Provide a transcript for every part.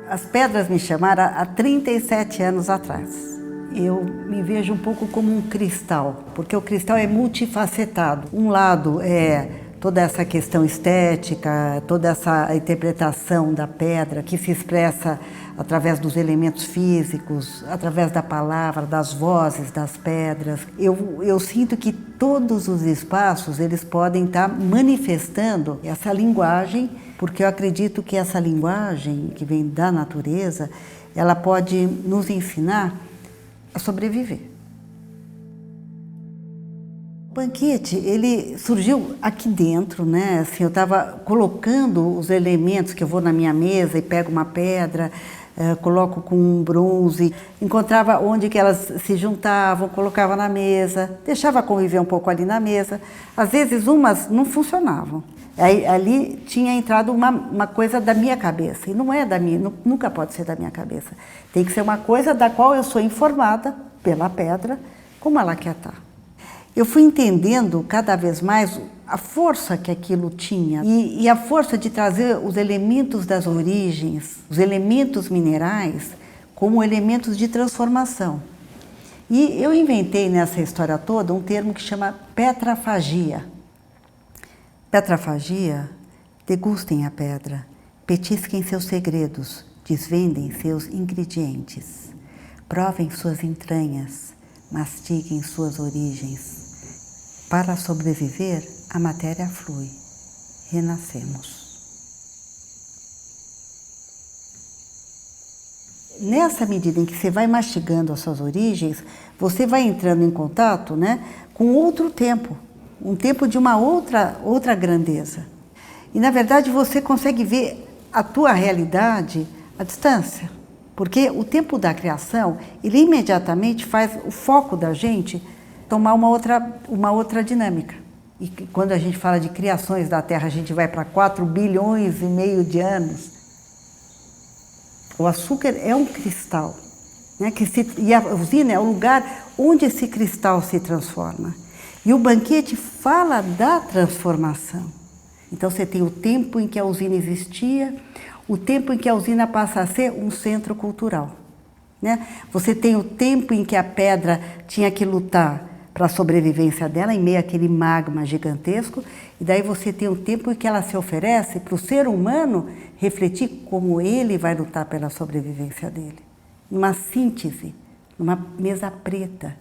As pedras me chamaram há 37 anos atrás. Eu me vejo um pouco como um cristal, porque o cristal é multifacetado. Um lado é toda essa questão estética, toda essa interpretação da pedra que se expressa através dos elementos físicos, através da palavra, das vozes das pedras. Eu sinto que todos os espaços eles podem estar manifestando essa linguagem, porque eu acredito que essa linguagem que vem da natureza, ela pode nos ensinar a sobreviver. O banquete, ele surgiu aqui dentro, né? Assim, eu estava colocando os elementos que eu vou na minha mesa e pego uma pedra, coloco com um bronze, encontrava onde que elas se juntavam, colocava na mesa, deixava conviver um pouco ali na mesa. Às vezes umas não funcionavam. Aí, ali tinha entrado uma coisa da minha cabeça, e não é da minha, nunca pode ser da minha cabeça. Tem que ser uma coisa da qual eu sou informada pela pedra, como ela quer estar. Eu fui entendendo cada vez mais a força que aquilo tinha e a força de trazer os elementos das origens, os elementos minerais, como elementos de transformação. E eu inventei nessa história toda um termo que chama petrafagia. Petrafagia, degustem a pedra, petisquem seus segredos, desvendem seus ingredientes, provem suas entranhas, mastiguem suas origens. Para sobreviver, a matéria flui. Renascemos. Nessa medida em que você vai mastigando as suas origens, você vai entrando em contato, né, com outro tempo. Um tempo de uma outra grandeza. E, na verdade, você consegue ver a tua realidade à distância. Porque o tempo da criação, ele imediatamente faz o foco da gente tomar uma outra dinâmica. E quando a gente fala de criações da Terra, a gente vai para 4,5 bilhões de anos. O açúcar é um cristal, né, e a usina é o lugar onde esse cristal se transforma. E o banquete fala da transformação. Então você tem o tempo em que a usina existia, o tempo em que a usina passa a ser um centro cultural, né? Você tem o tempo em que a pedra tinha que lutar para a sobrevivência dela, em meio àquele magma gigantesco, e daí você tem o tempo em que ela se oferece para o ser humano refletir como ele vai lutar pela sobrevivência dele. Numa síntese, numa mesa preta,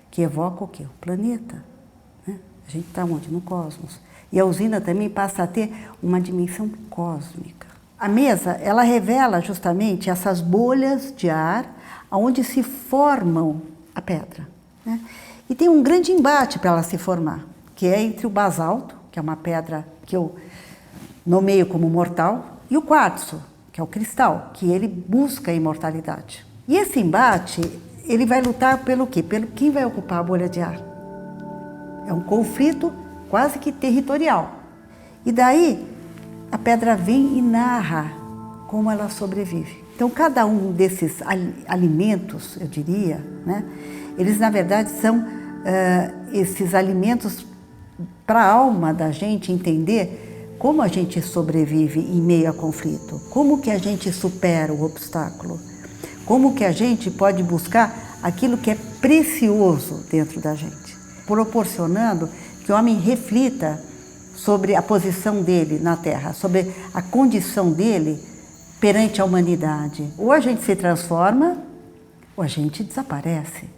que evoca o quê? O planeta. A gente está onde? No cosmos. E a usina também passa a ter uma dimensão cósmica. A mesa, ela revela justamente essas bolhas de ar onde se formam a pedra, né? E tem um grande embate para ela se formar, que é entre o basalto, que é uma pedra que eu nomeio como mortal, e o quartzo, que é o cristal, que ele busca a imortalidade. E esse embate, ele vai lutar pelo quê? Pelo quem vai ocupar a bolha de ar. É um conflito quase que territorial. E daí, a pedra vem e narra como ela sobrevive. Então, cada um desses alimentos, eu diria, né, eles, na verdade, são esses alimentos para a alma da gente entender como a gente sobrevive em meio a conflito, como que a gente supera o obstáculo, como que a gente pode buscar aquilo que é precioso dentro da gente, proporcionando que o homem reflita sobre a posição dele na Terra, sobre a condição dele perante a humanidade. Ou a gente se transforma, ou a gente desaparece.